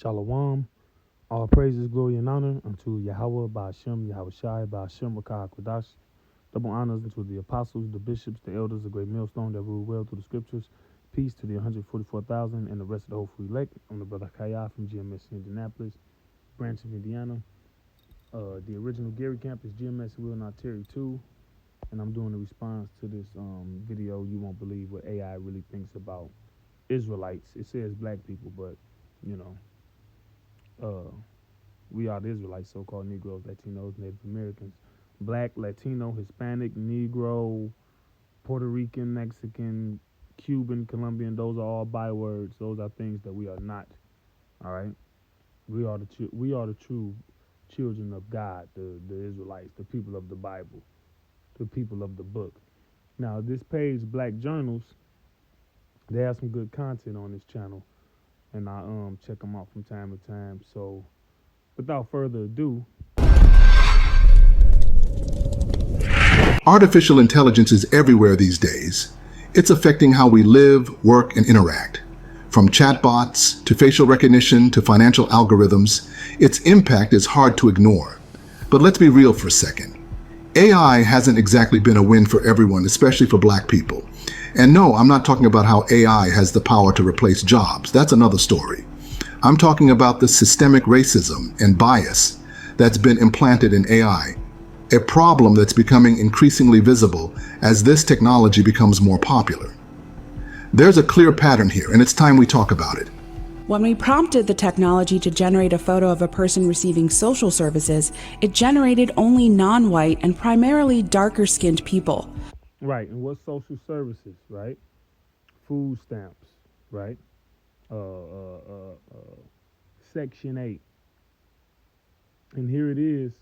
Shalom. All praises, glory, and honor unto Yahweh, Ba'ashem, Yahweh Shai, Ba'ashem, Rakah, Kodash. Double honors unto the apostles, the bishops, the elders, the great millstone that rule well through the scriptures. Peace to the 144,000 and the rest of the hopeful elect. I'm the brother Kaya from GMS Indianapolis, branch of Indiana. The original Gary camp is GMS Will Not Tarry 2. And I'm doing a response to this video. You won't believe what AI really thinks about Israelites. It says black people, but, you know, we are the Israelites, so-called Negroes, Latinos, Native Americans, Black, Latino, Hispanic, Negro, Puerto Rican, Mexican, Cuban, Colombian. Those are all bywords. Those are things that we are not. All right, we are the true children of God, the Israelites, the people of the Bible, the people of the book. Now, this page, Black Journals, they have some good content on this channel, and I check them out from time to time. So, without further ado, artificial intelligence is everywhere these days. It's affecting how we live, work, and interact. From chatbots to facial recognition to financial algorithms, its impact is hard to ignore. But let's be real for a second. AI hasn't exactly been a win for everyone, especially for black people. And no, I'm not talking about how AI has the power to replace jobs. That's another story. I'm talking about the systemic racism and bias that's been implanted in AI, a problem that's becoming increasingly visible as this technology becomes more popular. There's a clear pattern here, and it's time we talk about it. When we prompted the technology to generate a photo of a person receiving social services, it generated only non-white and primarily darker-skinned people. Right, and what's social services, right? Food stamps, right? Section 8. And here it is.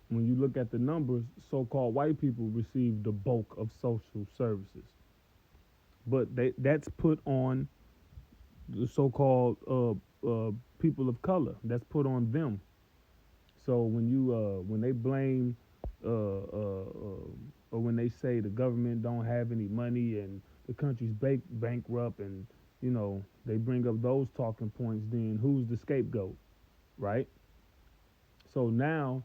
When you look at the numbers, so-called white people receive the bulk of social services. But that's put on the so-called people of color. That's put on them. So when they blame or when they say the government don't have any money and the country's bankrupt, and they bring up those talking points, then who's the scapegoat, right? So now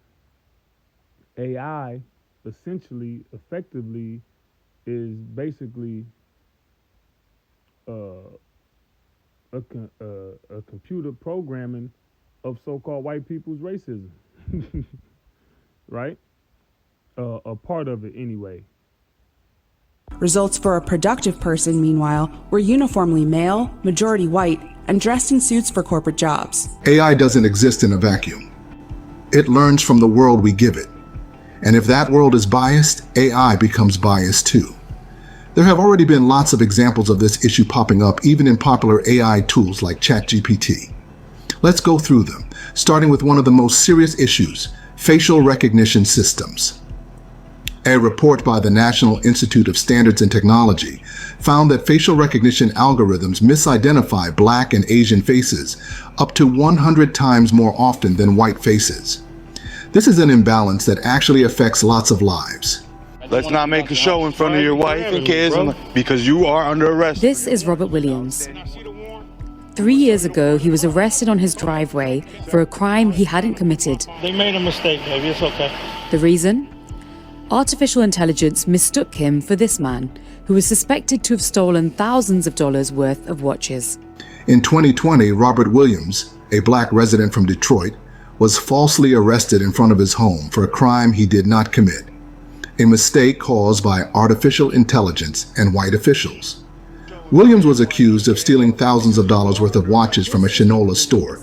AI essentially, effectively, is basically a computer programming of so-called white people's racism, right? A part of it anyway. Results for a productive person, meanwhile, were uniformly male, majority white, and dressed in suits for corporate jobs. AI doesn't exist in a vacuum. It learns from the world we give it. And if that world is biased, AI becomes biased too. There have already been lots of examples of this issue popping up even in popular AI tools like ChatGPT. Let's go through them, starting with one of the most serious issues, facial recognition systems. A report by the National Institute of Standards and Technology found that facial recognition algorithms misidentify Black and Asian faces up to 100 times more often than white faces. This is an imbalance that actually affects lots of lives. Let's not make a show in front of your wife and kids because you are under arrest. This is Robert Williams. 3 years ago, he was arrested on his driveway for a crime he hadn't committed. They made a mistake, baby. It's okay. The reason? Artificial intelligence mistook him for this man, who was suspected to have stolen thousands of dollars worth of watches. In 2020, Robert Williams, a Black resident from Detroit, was falsely arrested in front of his home for a crime he did not commit, a mistake caused by artificial intelligence and white officials. Williams was accused of stealing thousands of dollars worth of watches from a Shinola store,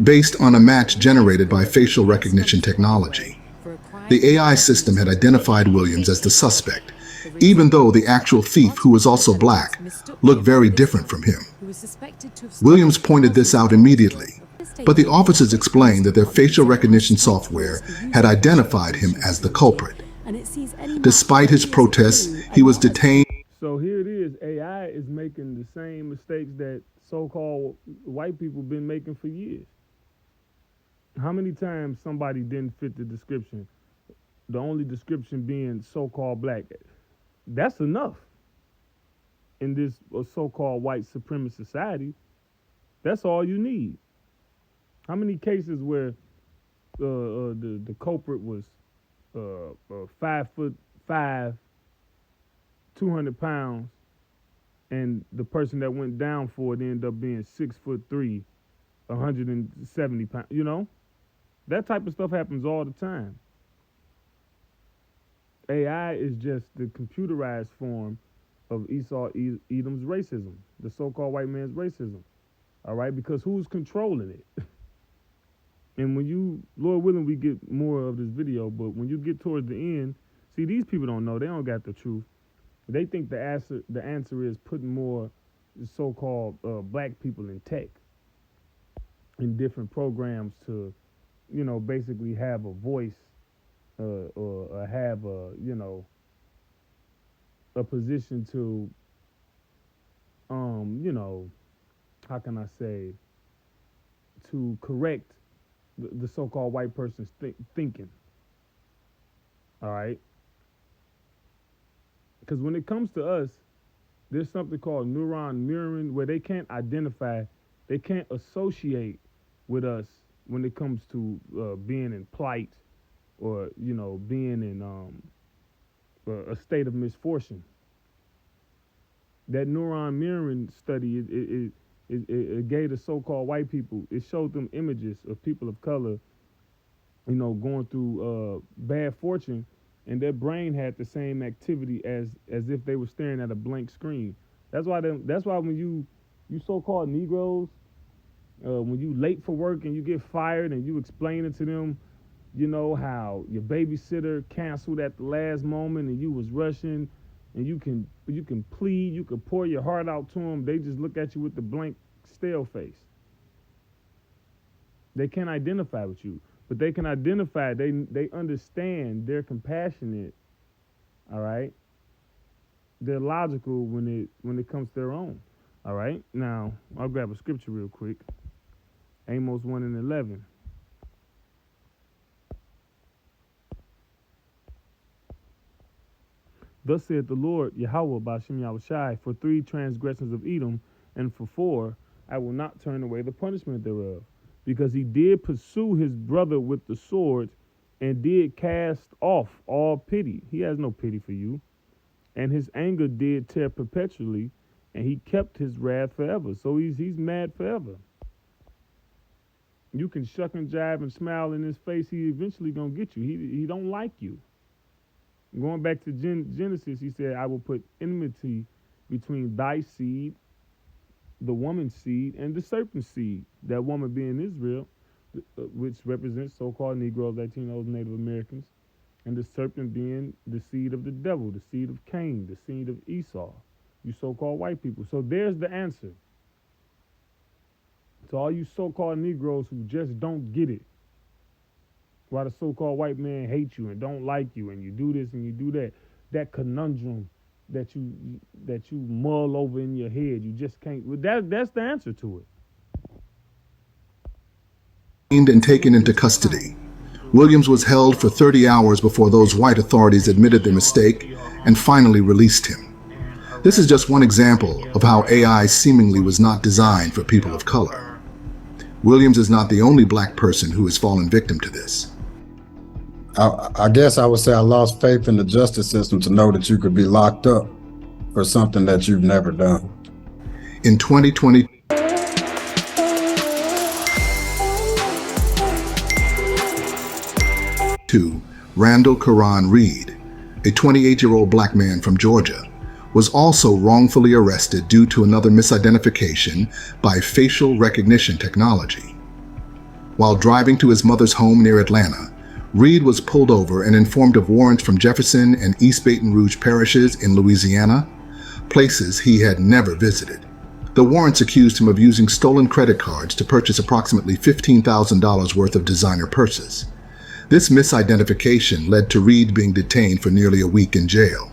based on a match generated by facial recognition technology. The AI system had identified Williams as the suspect, even though the actual thief, who was also Black, looked very different from him. Williams pointed this out immediately, but the officers explained that their facial recognition software had identified him as the culprit. Despite his protests, he was detained. So here it is. AI is making the same mistakes that so-called white people been making for years. How many times somebody didn't fit the description? The only description being so-called Black. That's enough. In this so-called white supremacist society, that's all you need. How many cases where the culprit was 5'5", 200 pounds, and the person that went down for it ended up being 6'3", 170 pounds? You know, that type of stuff happens all the time. AI is just the computerized form of Esau Edom's racism, the so-called white man's racism. All right, because who's controlling it? And when you, Lord willing, we get more of this video, but when you get towards the end, see, these people don't know. They don't got the truth. They think the answer is putting more so-called black people in tech, in different programs to, you know, basically have a voice or have a, you know, a position to, you know, how can I say, to correct the so-called white person's thinking. All right? Because when it comes to us, there's something called neuron mirroring where they can't identify, they can't associate with us when it comes to being in plight or, you know, being in a state of misfortune. That neuron mirroring study, it gave the so-called white people, it showed them images of people of color, you know, going through bad fortune, and their brain had the same activity as if they were staring at a blank screen. That's why when you so-called Negroes, when you late for work and you get fired and you explain it to them, you know, how your babysitter canceled at the last moment and you was rushing, and you can plead, you can pour your heart out to them. They just look at you with the blank, stale face. They can't identify with you, but they can identify. They understand. They're compassionate. All right. They're logical when it comes to their own. All right. Now I'll grab a scripture real quick. Amos 1:11. Thus saith the Lord, Yahweh, Ba'ashem Yahushai, for 3 transgressions of Edom, and for 4, I will not turn away the punishment thereof. Because he did pursue his brother with the sword, and did cast off all pity. He has no pity for you. And his anger did tear perpetually, and he kept his wrath forever. So he's mad forever. You can shuck and jive and smile in his face, he eventually gonna get you. He don't like you. Going back to Genesis, he said, I will put enmity between thy seed, the woman's seed, and the serpent's seed. That woman being Israel, which represents so-called Negroes, Latinos, Native Americans, and the serpent being the seed of the devil, the seed of Cain, the seed of Esau, you so-called white people. So there's the answer. To all you so-called Negroes who just don't get it. Why the so-called white man hates you and don't like you, and you do this and you do that. That conundrum that you mull over in your head, you just can't. That's the answer to it. And taken into custody. Williams was held for 30 hours before those white authorities admitted their mistake and finally released him. This is just one example of how AI seemingly was not designed for people of color. Williams is not the only black person who has fallen victim to this. I guess I would say I lost faith in the justice system to know that you could be locked up for something that you've never done. In 2020, Randall Karan Reed, a 28-year-old black man from Georgia, was also wrongfully arrested due to another misidentification by facial recognition technology. While driving to his mother's home near Atlanta, Reed was pulled over and informed of warrants from Jefferson and East Baton Rouge parishes in Louisiana, places he had never visited. The warrants accused him of using stolen credit cards to purchase approximately $15,000 worth of designer purses. This misidentification led to Reed being detained for nearly a week in jail.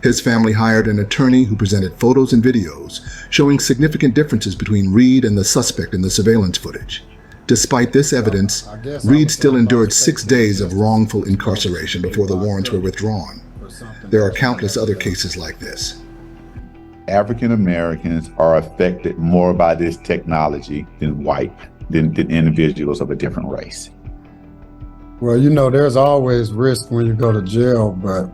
His family hired an attorney who presented photos and videos showing significant differences between Reed and the suspect in the surveillance footage. Despite this evidence, Reed still endured 6 days of wrongful incarceration before the warrants were withdrawn. There are countless other cases like this. African Americans are affected more by this technology than white. than individuals of a different race. Well, you know, there's always risk when you go to jail, but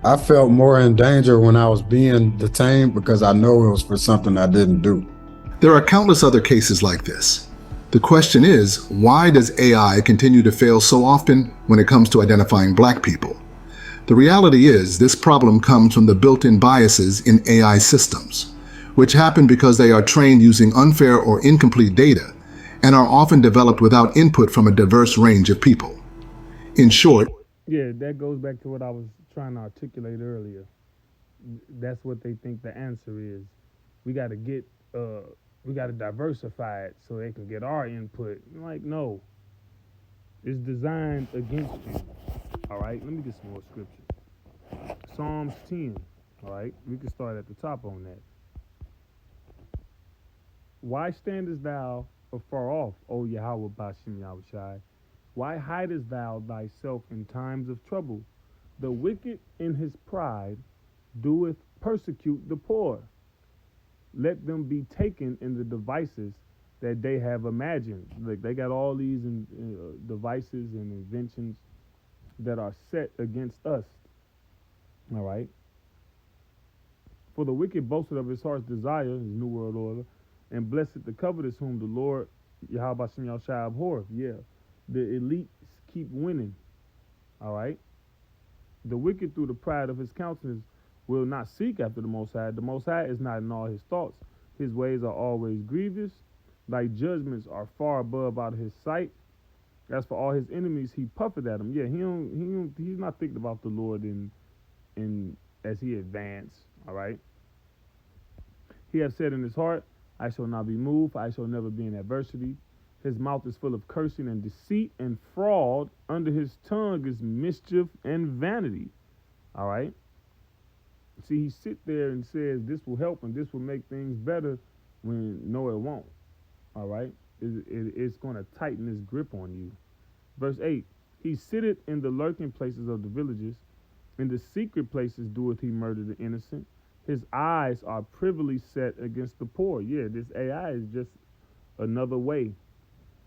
I felt more in danger when I was being detained because I know it was for something I didn't do. There are countless other cases like this. The question is, why does AI continue to fail so often when it comes to identifying Black people? The reality is, this problem comes from the built-in biases in AI systems, which happen because they are trained using unfair or incomplete data and are often developed without input from a diverse range of people. In short, Yeah, that goes back to what I was trying to articulate earlier. That's what they think the answer is. We got to diversify it so they can get our input. Like, no, it's designed against you. All right, let me get some more scripture. Psalms 10. All right, we can start at the top on that. Why standest thou afar off, O Yahweh Bashem Yahushai? Why hidest thou thyself in times of trouble? The wicked in his pride doeth persecute the poor. Let them be taken in the devices that they have imagined. Like, they got all these devices and inventions that are set against us. All right. For the wicked boasted of his heart's desire, his New World Order, and blessed the covetous whom the Lord Yahweh Bashem Yahushai abhorreth. Yeah. The elites keep winning. All right. The wicked through the pride of his countenance will not seek after the Most High. The Most High is not in all his thoughts. His ways are always grievous. Thy judgments are far above out of his sight. As for all his enemies, he puffeth at them. Yeah, he's not thinking about the Lord in as he advance. All right. He hath said in his heart, I shall not be moved. I shall never be in adversity. His mouth is full of cursing and deceit and fraud. Under his tongue is mischief and vanity. All right. See, he sit there and says this will help and this will make things better when no, it won't. All right. It's going to tighten his grip on you. Verse 8. He sitteth in the lurking places of the villages. In the secret places doeth he murder the innocent. His eyes are privily set against the poor. Yeah, this AI is just another way,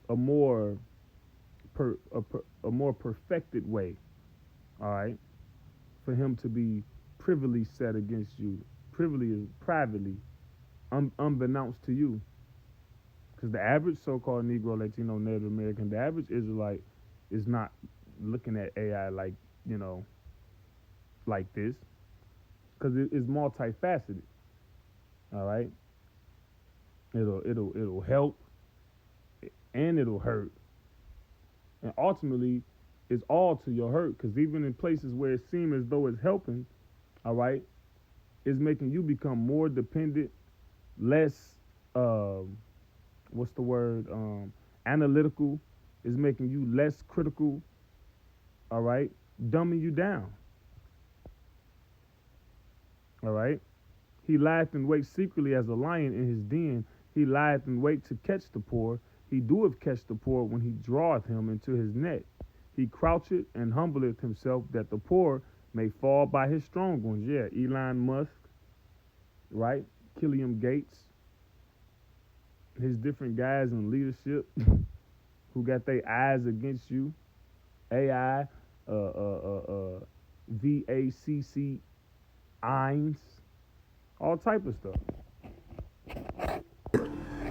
a more perfected way, all right, for him to be privily set against you. Privily is privately, unbeknownst to you. Because the average so-called Negro, Latino, Native American, the average Israelite is not looking at AI like, like this. Because it's multifaceted. All right. It'll help and it'll hurt. And ultimately, it's all to your hurt. Because even in places where it seems as though it's helping, all right, it's making you become more dependent, less analytical. It's making you less critical. All right, dumbing you down. All right. He lieth in wait secretly as a lion in his den. He lieth in wait to catch the poor. He doeth catch the poor when he draweth him into his net. He croucheth and humbleth himself that the poor may fall by his strong ones. Yeah, Elon Musk, right? Killian Gates, his different guys in leadership who got their eyes against you. AI, VACC, Eins, all type of stuff.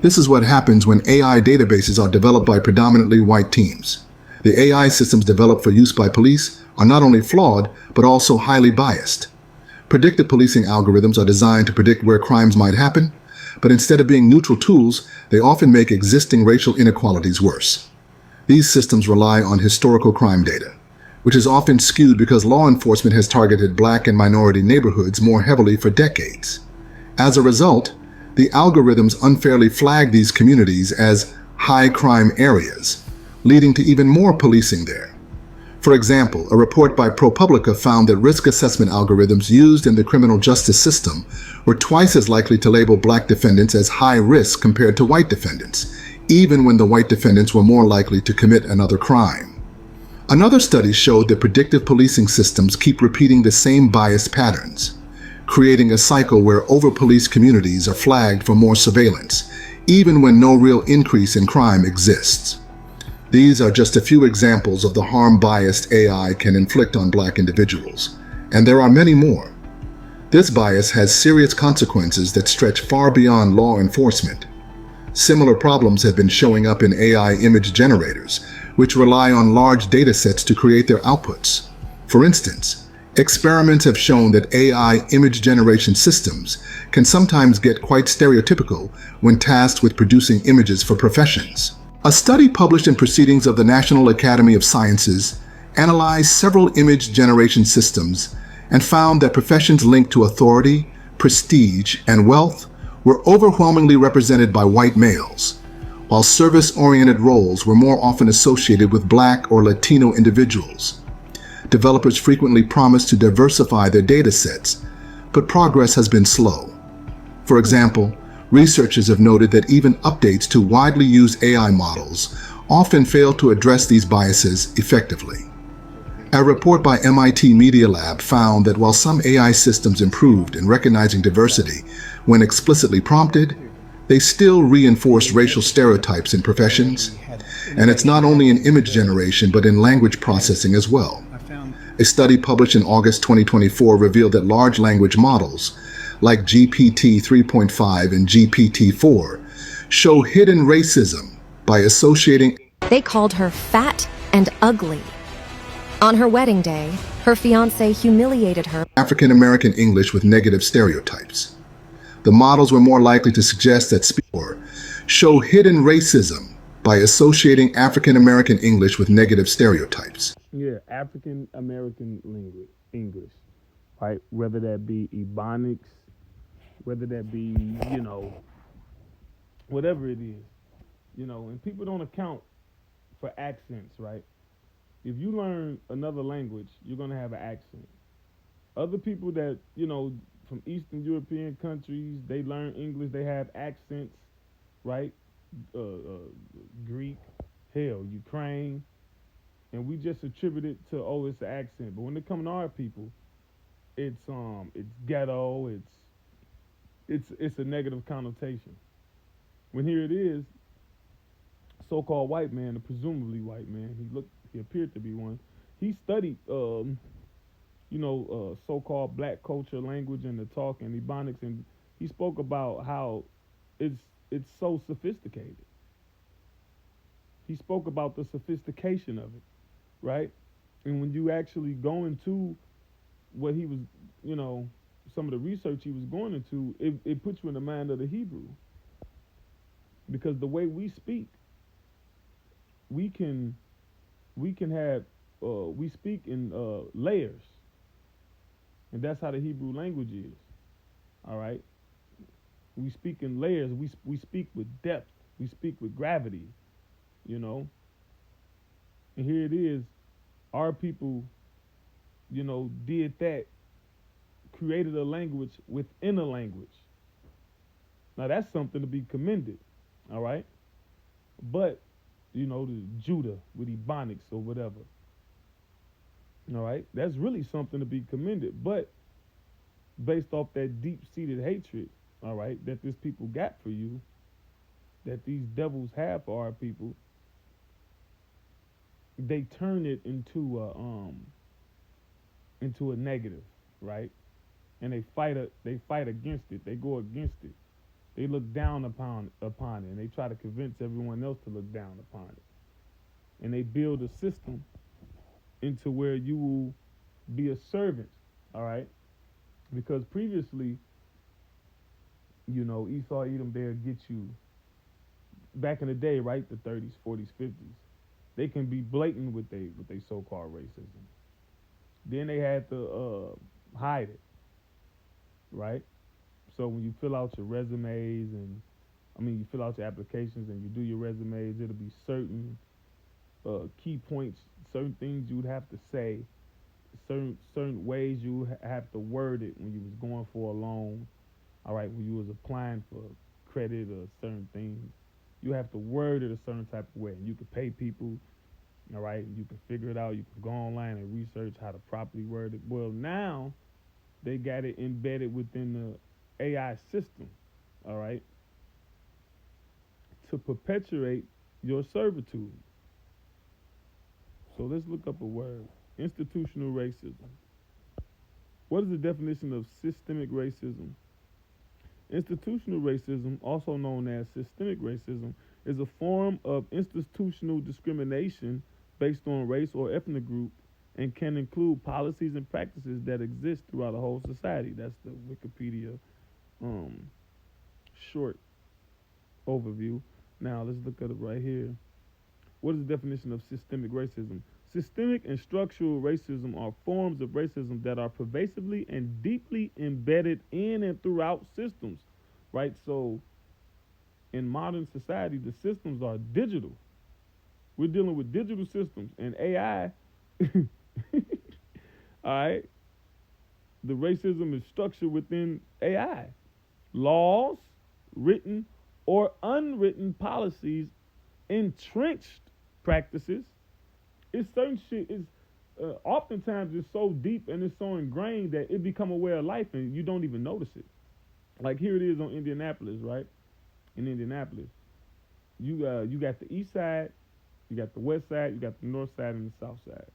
this is what happens when AI databases are developed by predominantly white teams. The AI systems developed for use by police are not only flawed, but also highly biased. Predictive policing algorithms are designed to predict where crimes might happen, but instead of being neutral tools, they often make existing racial inequalities worse. These systems rely on historical crime data, which is often skewed because law enforcement has targeted Black and minority neighborhoods more heavily for decades. As a result, the algorithms unfairly flag these communities as high crime areas, leading to even more policing there. For example, a report by ProPublica found that risk assessment algorithms used in the criminal justice system were twice as likely to label Black defendants as high risk compared to white defendants, even when the white defendants were more likely to commit another crime. Another study showed that predictive policing systems keep repeating the same bias patterns, creating a cycle where over-policed communities are flagged for more surveillance, even when no real increase in crime exists. These are just a few examples of the harm biased AI can inflict on Black individuals, and there are many more. This bias has serious consequences that stretch far beyond law enforcement. Similar problems have been showing up in AI image generators, which rely on large data sets to create their outputs. For instance, experiments have shown that AI image generation systems can sometimes get quite stereotypical when tasked with producing images for professions. A study published in Proceedings of the National Academy of Sciences analyzed several image generation systems and found that professions linked to authority, prestige, and wealth were overwhelmingly represented by white males, while service-oriented roles were more often associated with Black or Latino individuals. Developers frequently promise to diversify their data sets, but progress has been slow. For example, researchers have noted that even updates to widely used AI models often fail to address these biases effectively. A report by MIT Media Lab found that while some AI systems improved in recognizing diversity when explicitly prompted, they still reinforce racial stereotypes in professions. And it's not only in image generation, but in language processing as well. A study published in August 2024 revealed that large language models, like GPT 3.5 and GPT 4, show hidden racism by associating. They called her fat and ugly. On her wedding day, her fiancé humiliated her. African American English with negative stereotypes. The models were more likely to suggest that speakers show hidden racism by associating African American English with negative stereotypes. Yeah, African American English, right? Whether that be Ebonics, whether that be, whatever it is, and people don't account for accents, right? If you learn another language, you're going to have an accent. Other people that, from Eastern European countries, they learn English, they have accents, right? Greek, hell, Ukraine, and we just attribute it to, it's the accent. But when it comes to our people, it's ghetto, it's a negative connotation. When here it is, so-called white man, a presumably white man, he appeared to be one. He studied, so-called black culture, language, and the talk and Ebonics, and he spoke about how it's so sophisticated. He spoke about the sophistication of it, right? And when you actually go into what he was, some of the research he was going into, it puts you in the mind of the Hebrew. Because the way we speak, we speak in layers. And that's how the Hebrew language is. All right? We speak in layers. We speak with depth. We speak with gravity, And here it is. Our people, did that, created a language within a language. Now that's something to be commended. All right? But, the Judah with Ebonics or whatever. All right? That's really something to be commended. But based off that deep-seated hatred, all right, that this people got for you, that these devils have for our people, they turn it into a negative, right? And they fight against it. They go against it. They look down upon it, and they try to convince everyone else to look down upon it. And they build a system into where you will be a servant, all right? Because previously, Esau, Edom, they'll get you, back in the day, right, the 30s, 40s, 50s, they can be blatant with they so-called racism. Then they had to hide it, right? So when you fill out your resumes you fill out your applications and you do your resumes, it'll be certain key points, certain things you would have to say, certain ways you have to word it when you was going for a loan, all right, when you was applying for credit or certain things. You have to word it a certain type of way. And you could pay people, all right, you can figure it out. You can go online and research how to properly word it. Well, now they got it embedded within the AI system, all right? to perpetuate your servitude. So let's look up a word. Institutional racism. What is the definition of systemic racism? Institutional racism, also known as systemic racism, is a form of institutional discrimination based on race or ethnic group and can include policies and practices that exist throughout a whole society. That's the Wikipedia short overview. Now let's look at it right here. What is the definition of systemic racism? Systemic and structural racism are forms of racism that are pervasively and deeply embedded in and throughout systems, right? So in modern society, the systems are digital. We're dealing with digital systems and AI. All right. The racism is structured within AI. Laws, written or unwritten policies, entrenched practices. It's certain shit is oftentimes it's so deep and it's so ingrained that it become a way of life and you don't even notice it. Like here it is on Indianapolis, right? In Indianapolis, you got the east side, you got the west side, you got the north side and the south side.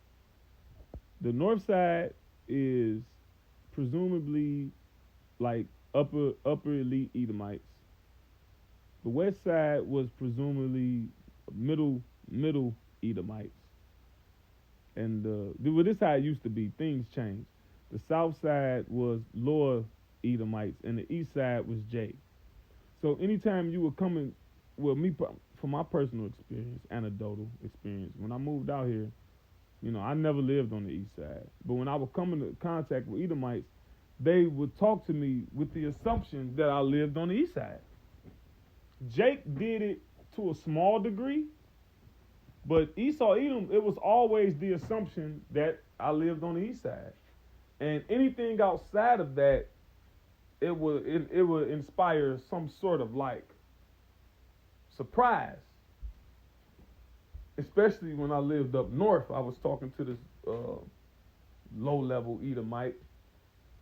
The north side is presumably like upper elite Edomites. The west side was presumably middle Edomites. And well, this is how it used to be. Things changed. The south side was lower Edomites, and the east side was J. So anytime you were coming, well, from my personal experience, anecdotal experience, when I moved out here, you know, I never lived on the east side. But when I would come into contact with Edomites, they would talk to me with the assumption that I lived on the east side. Jake did it to a small degree, but Esau Edom, it was always the assumption that I lived on the east side. And anything outside of that, it would inspire some sort of like surprise. Especially when I lived up north, I was talking to this low-level Edomite,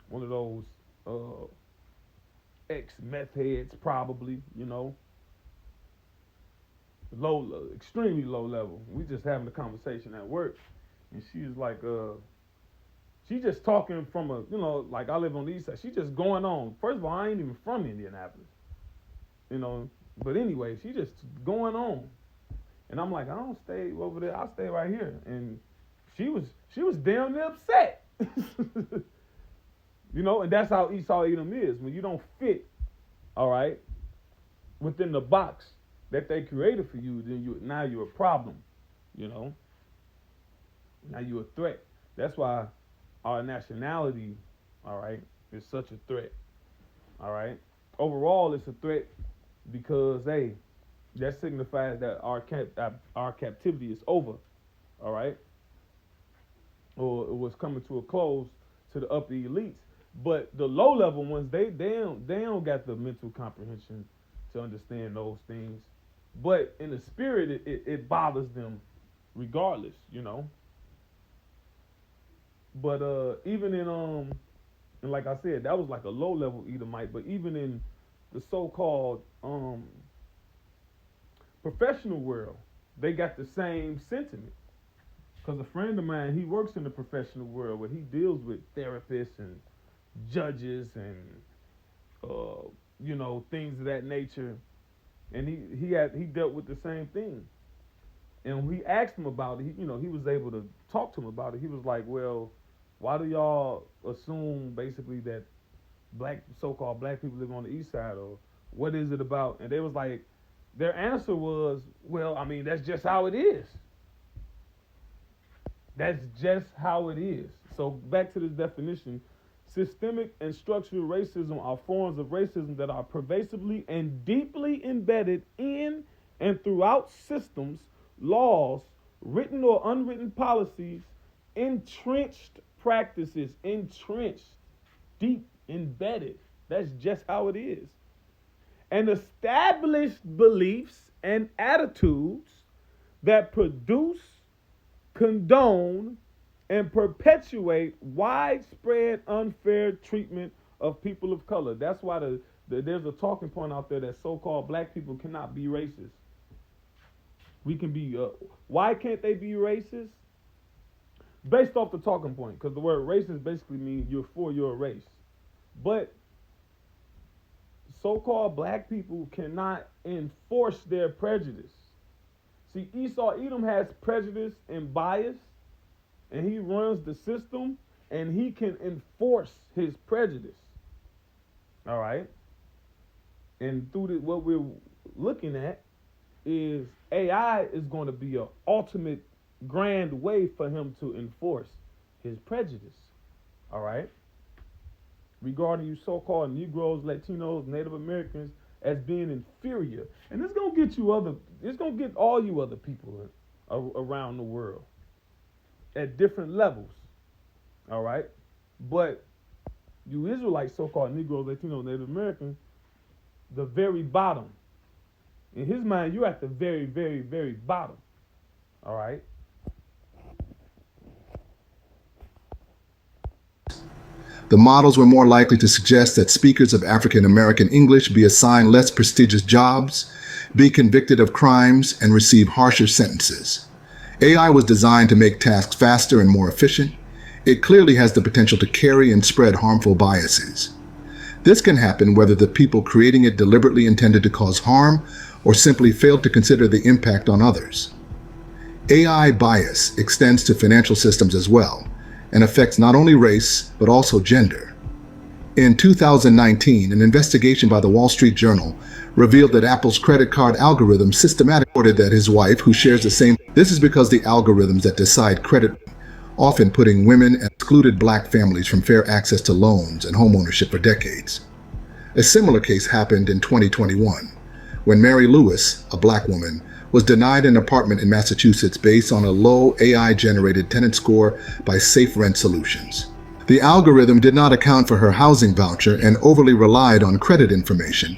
one of those ex-meth heads probably, you know. Extremely low level. We just having a conversation at work, and she was like, she just talking from a, you know, like I live on the east side. She just going on. First of all, I ain't even from Indianapolis, you know. But anyway, she just going on, and I'm like, I don't stay over there. I stay right here. And she was damn near upset, you know. And that's how Esau Edom is. When you don't fit, all right, within the box that they created for you, then now you're a problem, you know. Now you're a threat. That's why our nationality, all right, is such a threat, all right. Overall, it's a threat because, hey, that signifies that our captivity is over, all right, or it was coming to a close to the upper elites. But the low level ones, they don't got the mental comprehension to understand those things. But in the spirit, it bothers them regardless, you know. But even in and like I said, that was like a low level Edomite. But even in the so-called professional world, they got the same sentiment. Because a friend of mine, he works in the professional world where he deals with therapists and judges and you know, things of that nature. And he dealt with the same thing. And when we asked him about it, he was able to talk to him about it. He was like, well, why do y'all assume basically that so-called black people live on the east side, or what is it about? And they was like, their answer was, well, I mean, that's just how it is. That's just how it is. So back to this definition. Systemic and structural racism are forms of racism that are pervasively and deeply embedded in and throughout systems, laws, written or unwritten policies, entrenched practices, deep embedded. That's just how it is. And established beliefs and attitudes that produce, condone, and perpetuate widespread unfair treatment of people of color. That's why there's a talking point out there that so-called black people cannot be racist. We can be, why can't they be racist? Based off the talking point, because the word racist basically means you're for your race. But so-called black people cannot enforce their prejudice. See, Esau Edom has prejudice and bias, and he runs the system, and he can enforce his prejudice. All right? And through what we're looking at is AI is going to be an ultimate grand way for him to enforce his prejudice. All right? Regarding you so-called Negroes, Latinos, Native Americans as being inferior. And it's going to get all you other people around the world at different levels. All right? But you Israelites, so-called Negroes, Latinos, Native Americans, the very bottom. In his mind, you're at the very, very, very bottom. All right? The models were more likely to suggest that speakers of African American English be assigned less prestigious jobs, be convicted of crimes, and receive harsher sentences. AI was designed to make tasks faster and more efficient. It clearly has the potential to carry and spread harmful biases. This can happen whether the people creating it deliberately intended to cause harm or simply failed to consider the impact on others. AI bias extends to financial systems as well, and affects not only race, but also gender. In 2019, an investigation by the Wall Street Journal revealed that Apple's credit card algorithm systematically reported that his wife, who shares the same, this is because the algorithms that decide credit, often putting women and excluded black families from fair access to loans and homeownership for decades. A similar case happened in 2021, when Mary Lewis, a black woman, was denied an apartment in Massachusetts based on a low AI-generated tenant score by Safe Rent Solutions. The algorithm did not account for her housing voucher and overly relied on credit information,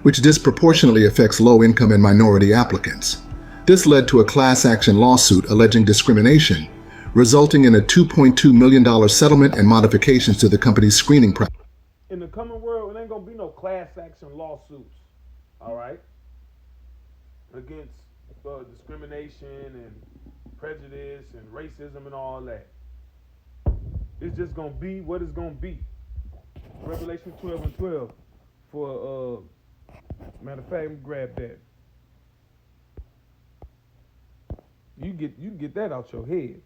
which disproportionately affects low-income and minority applicants. This led to a class action lawsuit alleging discrimination, resulting in a $2.2 million settlement and modifications to the company's screening practice. In the coming world, it ain't gonna be no class action lawsuits, all right? Against discrimination and prejudice and racism and all that. It's just gonna be what it's gonna be. Revelation 12:12. For matter of fact, grab that. You get that out your head.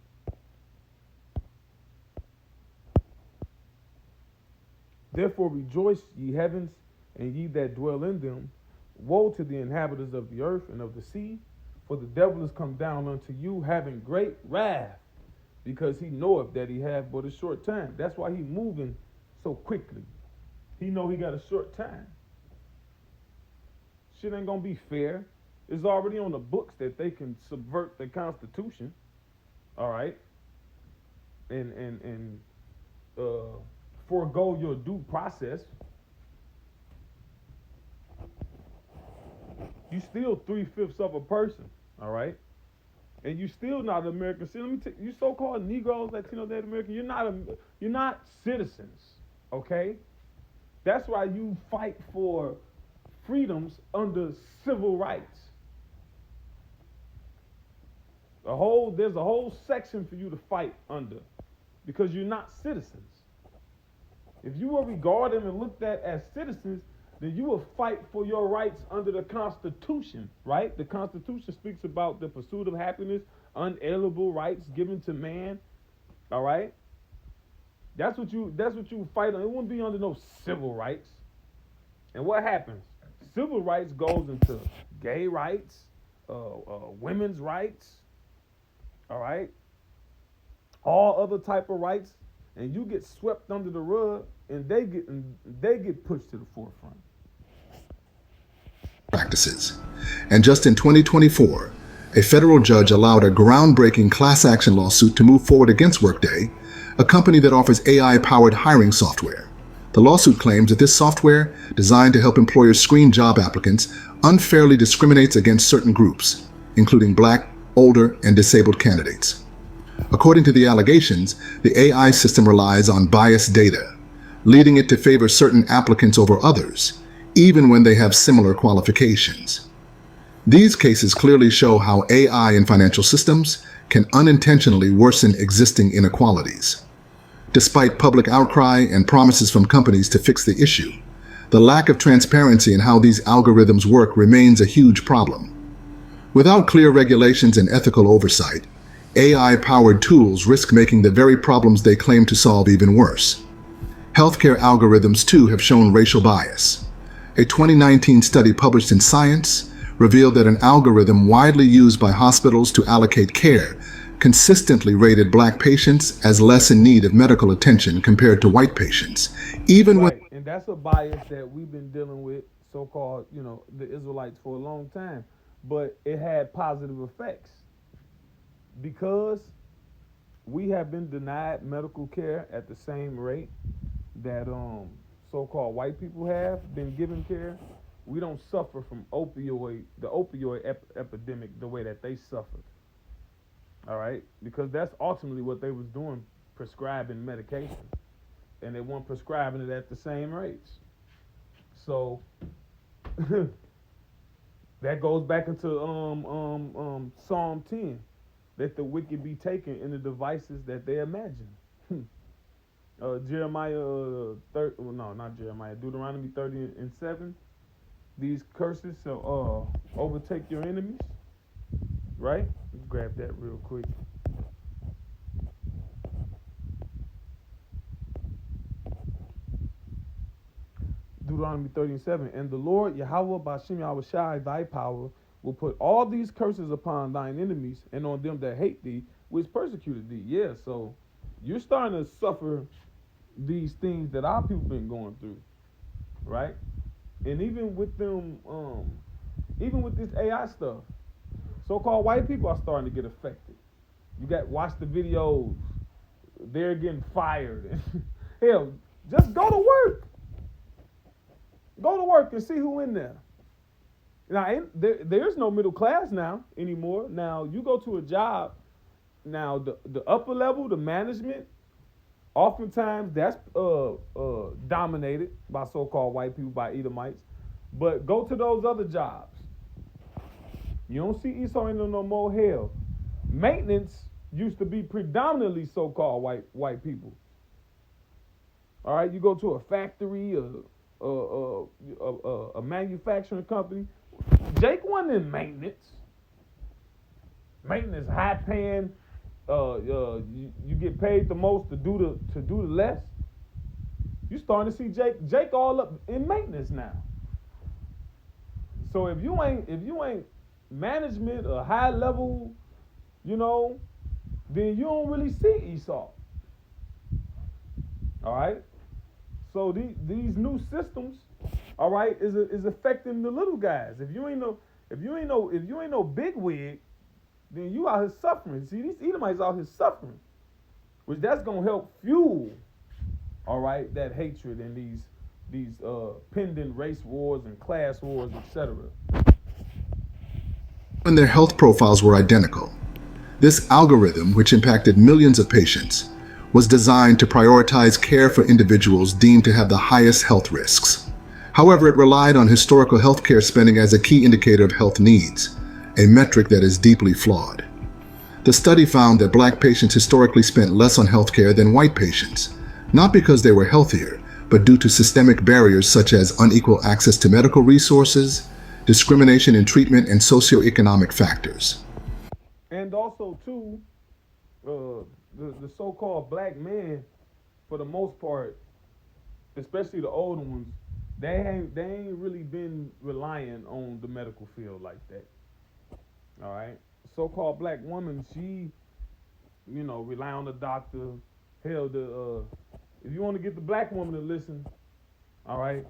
Therefore rejoice, ye heavens, and ye that dwell in them. Woe to the inhabitants of the earth and of the sea, for the devil is come down unto you, having great wrath, because he knoweth that he hath but a short time. That's why he moving so quickly. He know he got a short time. Shit ain't gonna be fair. It's already on the books that they can subvert the Constitution, all right, and forego your due process. You still 3/5 of a person, all right? And you still not an American citizen. You so-called Negroes, Latino, Native American, you're not citizens, okay? That's why you fight for freedoms under civil rights. There's a whole section for you to fight under, because you're not citizens. If you were regarded and looked at as citizens, then you will fight for your rights under the Constitution, right? The Constitution speaks about the pursuit of happiness, unalienable rights given to man, all right? That's what you fight on. It wouldn't be under no civil rights. And what happens? Civil rights goes into gay rights, women's rights, all right? All other type of rights, and you get swept under the rug, and they get pushed to the forefront. Practices. And just in 2024, a federal judge allowed a groundbreaking class action lawsuit to move forward against Workday, a company that offers AI-powered hiring software. The lawsuit claims that this software, designed to help employers screen job applicants, unfairly discriminates against certain groups, including Black, older, and disabled candidates. According to the allegations, the AI system relies on biased data, leading it to favor certain applicants over others, even when they have similar qualifications. These cases clearly show how AI in financial systems can unintentionally worsen existing inequalities. Despite public outcry and promises from companies to fix the issue, the lack of transparency in how these algorithms work remains a huge problem. Without clear regulations and ethical oversight, AI-powered tools risk making the very problems they claim to solve even worse. Healthcare algorithms, too, have shown racial bias. A 2019 study published in Science revealed that an algorithm widely used by hospitals to allocate care consistently rated Black patients as less in need of medical attention compared to white patients, even when... And that's a bias that we've been dealing with, so-called, the Israelites for a long time. But it had positive effects because we have been denied medical care at the same rate that so-called white people have been given care. We don't suffer from the opioid epidemic the way that they suffered. All right, because that's ultimately what they was doing, prescribing medication, and they weren't prescribing it at the same rates. So that goes back into Psalm 10, that the wicked be taken in the devices that they imagine. Deuteronomy 30:7. These curses shall overtake your enemies. Right? Let's grab that real quick. Deuteronomy 30:7. And the Lord Yahweh Ba'Shem Yahushai, thy power, will put all these curses upon thine enemies and on them that hate thee, which persecuted thee. Yeah, so you're starting to suffer these things that our people been going through, right? And even with them, even with this AI stuff, so-called white people are starting to get affected. You got watch the videos; they're getting fired. Hell, just go to work. Go to work and see who in there. Now, there's no middle class now anymore. Now, you go to a job. Now, the upper level, the management, oftentimes that's dominated by so-called white people, by Edomites. But go to those other jobs. You don't see Esau in them no more. Hell, maintenance used to be predominantly so-called white people. All right, you go to a factory, a manufacturing company. Jake wasn't in maintenance. Maintenance high paying. You get paid the most to do the less. You starting to see Jake all up in maintenance now. So if you ain't management or high level, then you don't really see Esau. All right. So these new systems, all right, is affecting the little guys. If you ain't no big wig, then you out here suffering. See, these Edomites out here suffering, which that's gonna help fuel, all right, that hatred and these pending race wars and class wars, etc. When their health profiles were identical, this algorithm, which impacted millions of patients, was designed to prioritize care for individuals deemed to have the highest health risks. However, it relied on historical healthcare spending as a key indicator of health needs, a metric that is deeply flawed. The study found that Black patients historically spent less on healthcare than white patients, not because they were healthier, but due to systemic barriers such as unequal access to medical resources, discrimination in treatment, and socioeconomic factors. And also, too, the so-called Black men, for the most part, especially the older ones, they ain't really been relying on the medical field like that. All right, so-called Black woman, she, rely on the doctor. Hell, if you want to get the Black woman to listen, all right,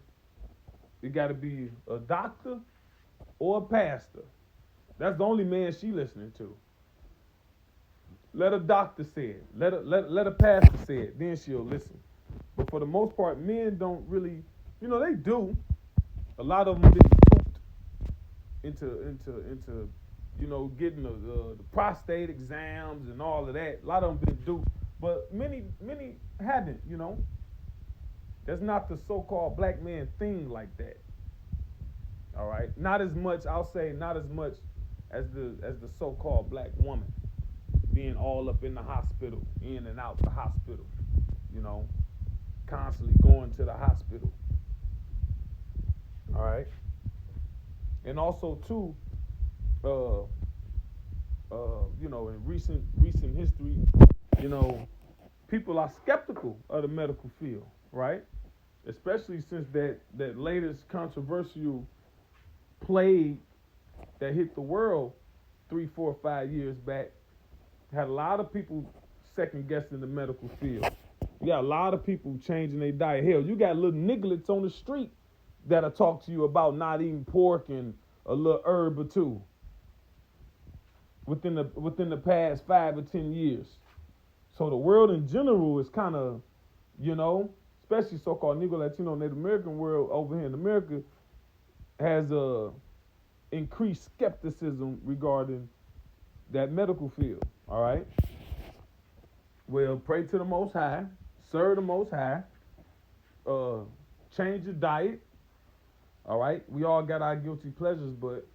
it got to be a doctor or a pastor. That's the only man she listening to. Let a doctor say it. Let a pastor say it. Then she'll listen. But for the most part, men don't really, they do. A lot of them been duped into getting the prostate exams and all of that. A lot of them been duped, but many haven't. That's not the so-called Black man thing like that. All right, not as much. I'll say not as much as the so-called black woman being all up in the hospital, in and out the hospital. You know, constantly going to the hospital. All right, and also too, you know, in recent history, you know, people are skeptical of the medical field, right? Especially since that latest controversial plague that hit the world 3, 4, 5 years back had a lot of people second guessing the medical field. You got a lot of people changing their diet. Hell, you got little nigglets on the street that'll talk to you about not eating pork and a little herb or two within the past 5 or 10 years. So the world in general is kind of, you know, especially so-called Negro, Latino, Native American world over here in America has increased skepticism regarding that medical field. All right. Well, pray to the Most High, serve the Most High, change your diet. All right. We all got our guilty pleasures, but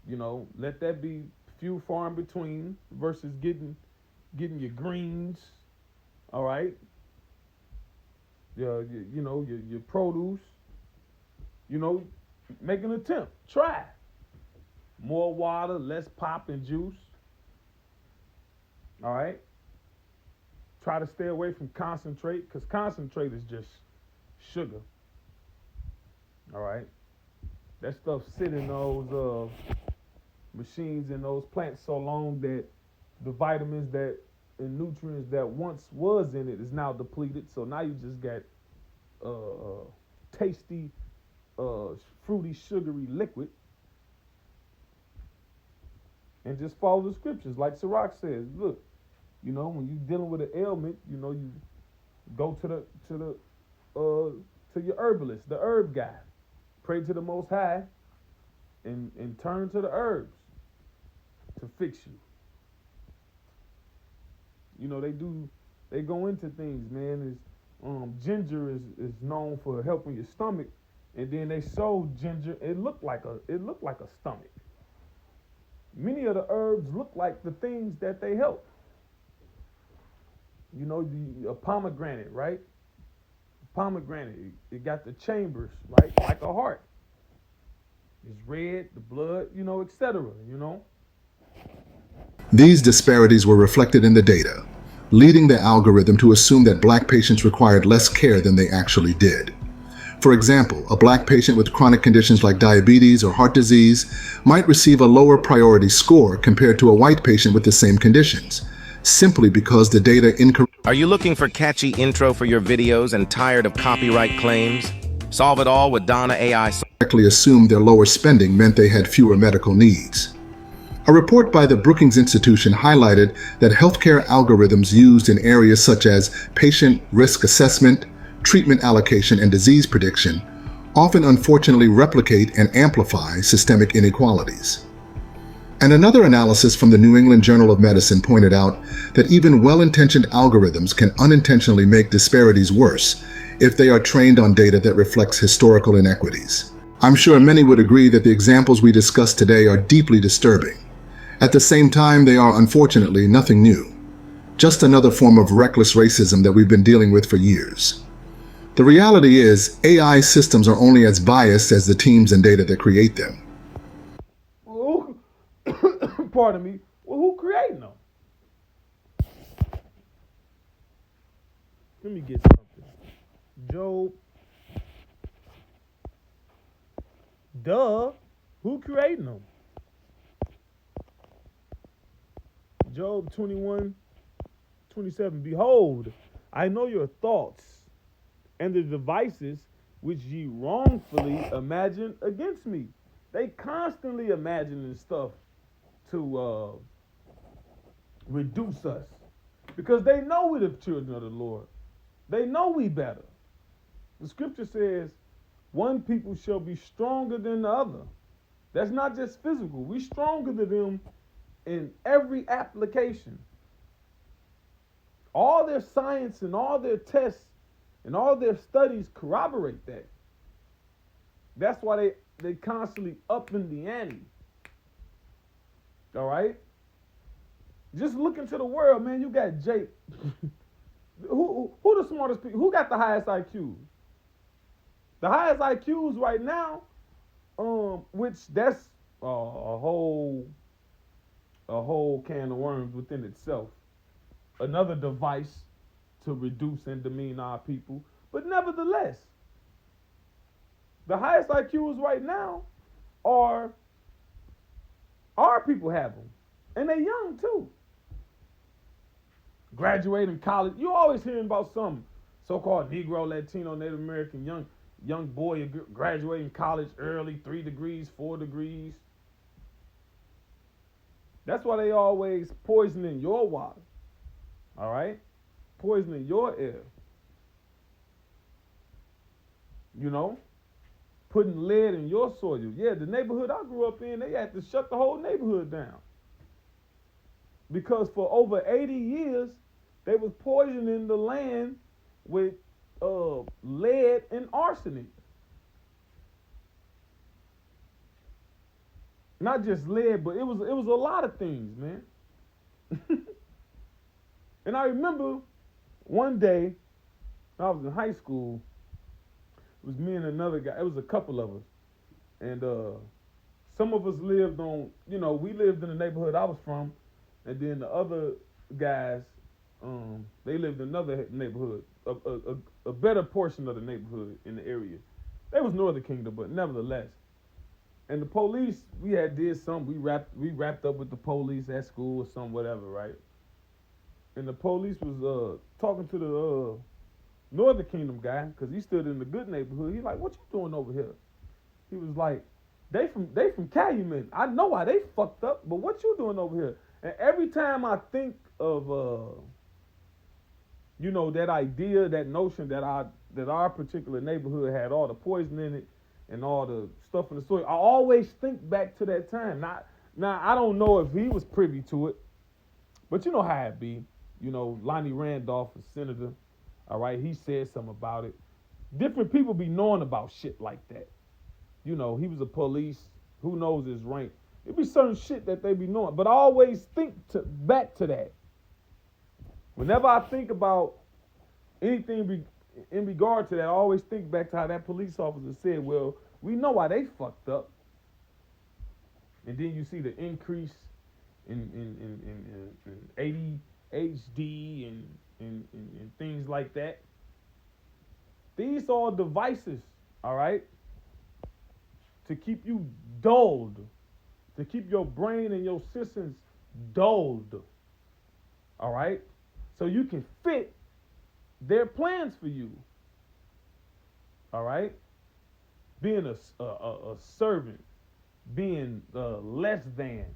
you know, let that be few, far in between versus getting your greens. All right. You know, your produce. You know, make an attempt. Try. More water, less pop and juice. All right. Try to stay away from concentrate, because concentrate is just sugar. All right. That stuff sit in those machines in those plants so long that the vitamins that and nutrients that once was in it is now depleted. So now you just got tasty, fruity, sugary liquid. And just follow the scriptures, like Sirach says. Look, you know, when you're dealing with an ailment, you know, you go to your herbalist, the herb guy. Pray to the Most High, and turn to the herbs to fix you. You know, they go into things, man. Ginger is known for helping your stomach, and then they sold ginger. It looked like a stomach. Many of the herbs look like the things that they help. You know, the pomegranate, right? Pomegranate, it got the chambers, right, like a heart. It's red, the blood, you know, etc. You know. These disparities were reflected in the data, leading the algorithm to assume that black patients required less care than they actually did. For example, a black patient with chronic conditions like diabetes or heart disease might receive a lower priority score compared to a white patient with the same conditions, simply because the data incorrectly. Are you looking for catchy intro for your videos and tired of copyright claims? Solve it all with Donna AI. Correctly assumed their lower spending meant they had fewer medical needs. A report by the Brookings Institution highlighted that healthcare algorithms used in areas such as patient risk assessment, treatment allocation, and disease prediction often unfortunately replicate and amplify systemic inequalities. And another analysis from the New England Journal of Medicine pointed out that even well-intentioned algorithms can unintentionally make disparities worse if they are trained on data that reflects historical inequities. I'm sure many would agree that the examples we discussed today are deeply disturbing. At the same time, they are unfortunately nothing new, just another form of reckless racism that we've been dealing with for years. The reality is, AI systems are only as biased as the teams and data that create them. Pardon me. Well, who creating them? Let me get something. Job. Duh. Who creating them? Job 21:27. Behold, I know your thoughts and the devices which ye wrongfully imagine against me. They constantly imagining stuff to reduce us, because they know we're the children of the Lord. They know we better. The scripture says, one people shall be stronger than the other. That's not just physical. We're stronger than them in every application. All their science and all their tests and all their studies corroborate that. That's why they they constantly upping the ante. All right? Just look into the world, man. You got Jake. who the smartest people? Who got the highest IQs? The highest IQs right now, which that's a whole can of worms within itself. Another device to reduce and demean our people. But nevertheless, the highest IQs right now are our people have them. And they're young too. Graduating college. You always hearing about some so-called Negro, Latino, Native American young boy graduating college early, 3 degrees, 4 degrees. That's why they always poisoning your water. All right? Poisoning your air. You know? Putting lead in your soil. Yeah, the neighborhood I grew up in, they had to shut the whole neighborhood down. Because for over 80 years, they was poisoning the land with lead and arsenic. Not just lead, but it was a lot of things, man. And I remember one day, when I was in high school, it was me and another guy. It was a couple of us. And some of us lived on, we lived in the neighborhood I was from. And then the other guys, they lived in another neighborhood, a better portion of the neighborhood in the area. They was Northern Kingdom, but nevertheless. And the police, we did something. We wrapped up with the police at school or something, whatever, right? And the police was talking to the Northern Kingdom guy, because he stood in the good neighborhood. He's like, "What you doing over here?" He was like, they from Calumet. I know why they fucked up, but what you doing over here? And every time I think of that idea, that notion that our particular neighborhood had all the poison in it and all the stuff in the soil, I always think back to that time. Now I don't know if he was privy to it, but you know how it be. Lonnie Randolph, a senator, all right, he said something about it. Different people be knowing about shit like that. He was a police. Who knows his rank? It be certain shit that they be knowing. But I always think back to that. Whenever I think about anything in regard to that, I always think back to how that police officer said, well, we know why they fucked up. And then you see the increase in ADHD and things like that. These are devices, all right, to keep you dulled, to keep your brain and your systems dulled, all right, so you can fit their plans for you, all right, being a servant, being less than,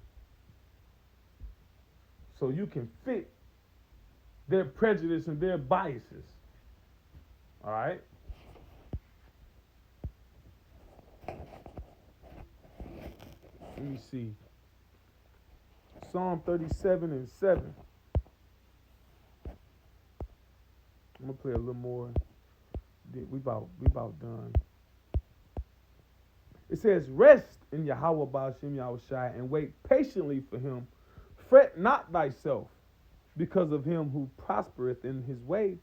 so you can fit their prejudice and their biases, all right. Let me see. Psalm 37:7. I'm gonna play a little more. We about done. It says, "Rest in Yahweh Ba'ashem Yahushai and wait patiently for him. Fret not thyself because of him who prospereth in his way,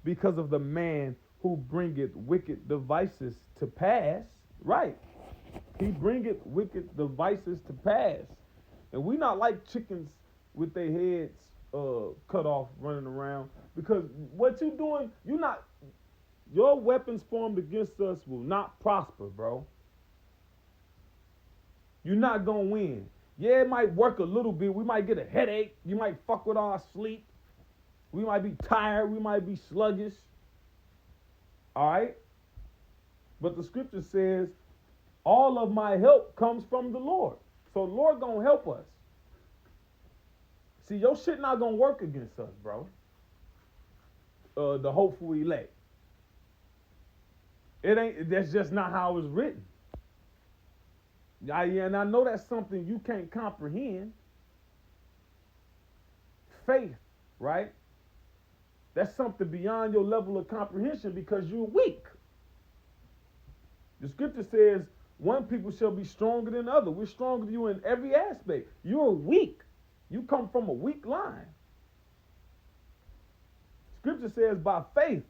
because of the man who bringeth wicked devices to pass." Right. He bringeth wicked devices to pass. And we not like chickens with their heads cut off running around. Because what you doing, your weapons formed against us will not prosper, bro. You're not going to win. Yeah, it might work a little bit. We might get a headache. You might fuck with our sleep. We might be tired. We might be sluggish. All right? But the scripture says, all of my help comes from the Lord. So the Lord gonna help us. See, your shit not gonna work against us, bro. The hopeful elect. That's just not how it's written. And I know that's something you can't comprehend. Faith, right? That's something beyond your level of comprehension because you're weak. The scripture says, one people shall be stronger than the other. We're stronger than you in every aspect. You're weak. You come from a weak line. Scripture says by faith,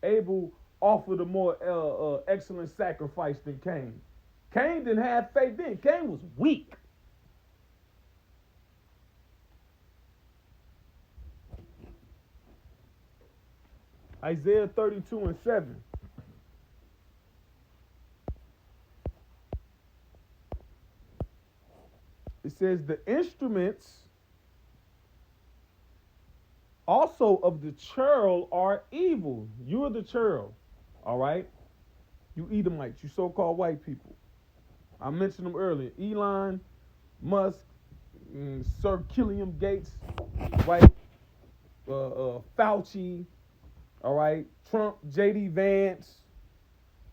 Abel offered a more excellent sacrifice than Cain. Cain didn't have faith then. Cain was weak. Isaiah 32:7. It says, the instruments also of the churl are evil. You are the churl, all right? You Edomites, you so-called white people. I mentioned them earlier. Elon Musk, Sir Killiam Gates, right? Fauci, all right? Trump, J.D. Vance,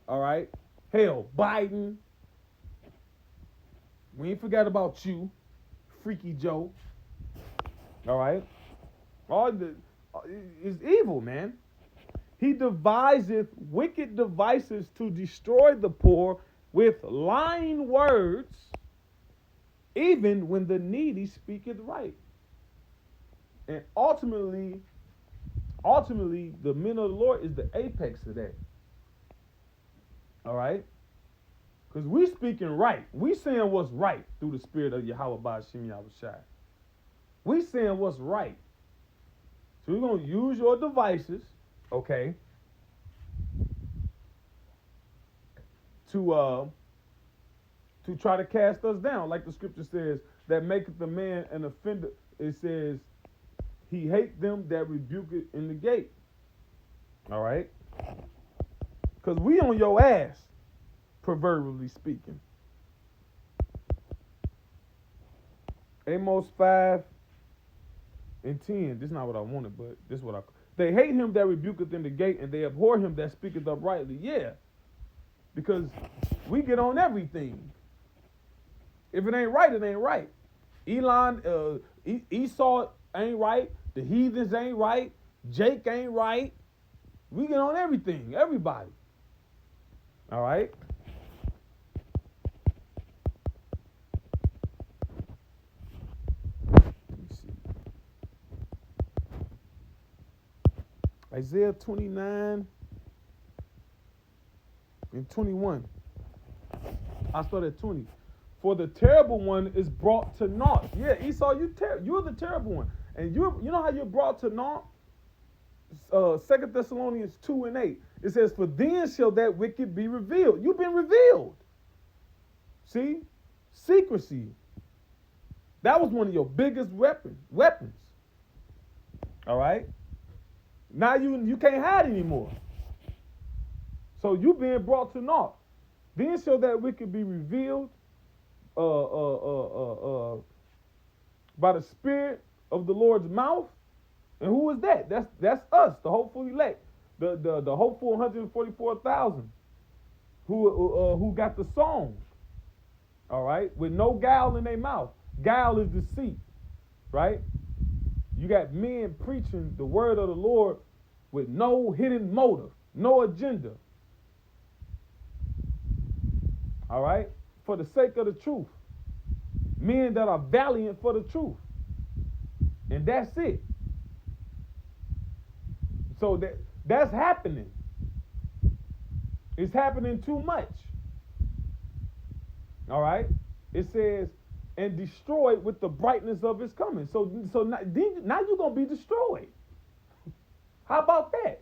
all right? Hell, Biden. We ain't forgot about you, Freaky Joe, all right? It's evil, man. He deviseth wicked devices to destroy the poor with lying words, even when the needy speaketh right. And ultimately, the men of the Lord is the apex of that. All right? Because we speaking right. We saying what's right through the spirit of Yahweh Ba'ashim Yahushai. We saying what's right. So we're going to use your devices, okay, to try to cast us down. Like the scripture says, that maketh the man an offender. It says, he hate them that rebuke it in the gate. All right? Because we on your ass, proverbially speaking. Amos 5:10. This is not what I wanted, but this is what I... They hate him that rebuketh in the gate, and they abhor him that speaketh uprightly. Yeah. Because we get on everything. If it ain't right, it ain't right. Esau ain't right. The heathens ain't right. Jake ain't right. We get on everything. Everybody. All right? Let me see. Isaiah 29 and 21. I start at 20. For the terrible one is brought to naught. Yeah, Esau, you're the terrible one. And you know how you're brought to naught? 2 Thessalonians 2:8. It says, for then shall that wicked be revealed. You've been revealed. See? Secrecy. That was one of your biggest weapons. All right? Now you can't hide anymore. So you being brought to naught. Then shall that wicked be revealed by the Spirit of the Lord's mouth. And who is that? That's us, the hopeful elect, the hopeful 144,000 who got the song. All right, with no guile in their mouth. Guile is deceit, right? You got men preaching the word of the Lord with no hidden motive, no agenda. All right, for the sake of the truth. Men that are valiant for the truth. And that's it. So that's happening. It's happening too much. All right? It says, and destroyed with the brightness of his coming. So now you're going to be destroyed. How about that?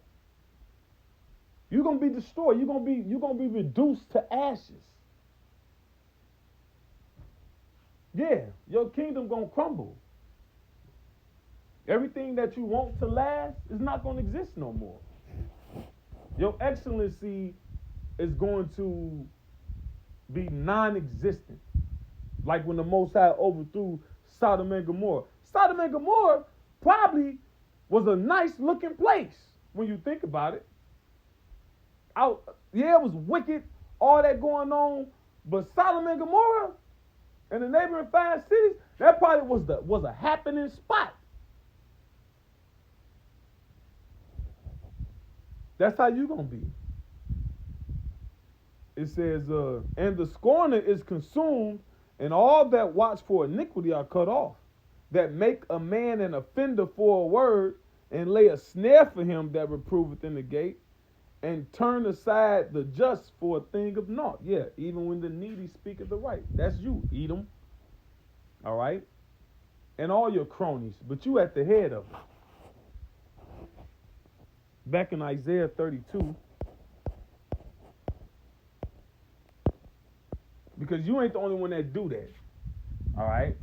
You're going to be destroyed. You're going to be reduced to ashes. Yeah, your kingdom going to crumble. Everything that you want to last is not going to exist no more. Your excellency is going to be non-existent. Like when the Most High overthrew Sodom and Gomorrah. Sodom and Gomorrah probably was a nice looking place when you think about it. Yeah, it was wicked, all that going on, but Sodom and Gomorrah and the neighboring 5 cities, that probably was a happening spot. That's how you gonna be. it says, and the scorner is consumed, and all that watch for iniquity are cut off, that make a man an offender for a word, and lay a snare for him that reproveth in the gate, and turn aside the just for a thing of naught. Yeah, even when the needy speaketh the right. That's you, Edom. All right? And all your cronies, but you at the head of it. Back in Isaiah 32, because you ain't the only one that do that. All right?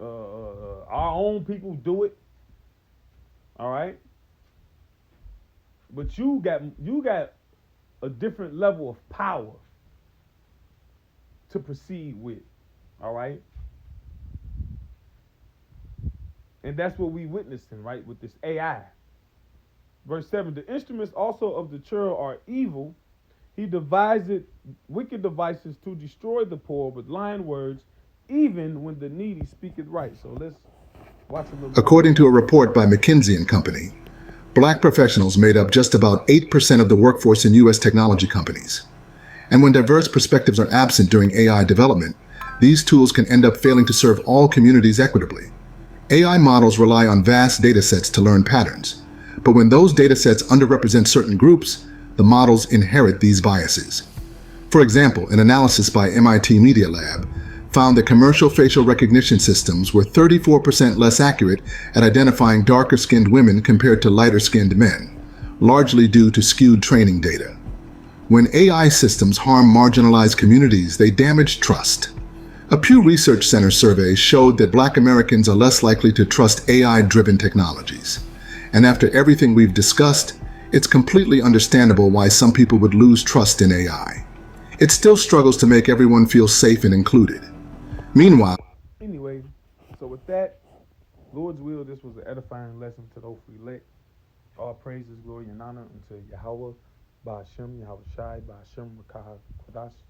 Our own people do it. All right? But you got a different level of power to proceed with. All right? And that's what we witnessing, right, with this AI. Verse 7, the instruments also of the churl are evil. He devised wicked devices to destroy the poor with lying words, even when the needy speaketh right. So let's watch a little. According to a report by McKinsey & Company, Black professionals made up just about 8% of the workforce in U.S. technology companies. And when diverse perspectives are absent during AI development, these tools can end up failing to serve all communities equitably. AI models rely on vast data sets to learn patterns, but when those data sets underrepresent certain groups, the models inherit these biases. For example, an analysis by MIT Media Lab found that commercial facial recognition systems were 34% less accurate at identifying darker-skinned women compared to lighter-skinned men, largely due to skewed training data. When AI systems harm marginalized communities, they damage trust. A Pew Research Center survey showed that Black Americans are less likely to trust AI-driven technologies. And after everything we've discussed, it's completely understandable why some people would lose trust in AI. It still struggles to make everyone feel safe and included. Meanwhile, anyway, so with that, Lord's will, this was an edifying lesson to those who elect. All praises, glory, and honor unto Yahweh, Ba'ashem, Yahweh Shai, Ba'ashem, Rakah, Kodash.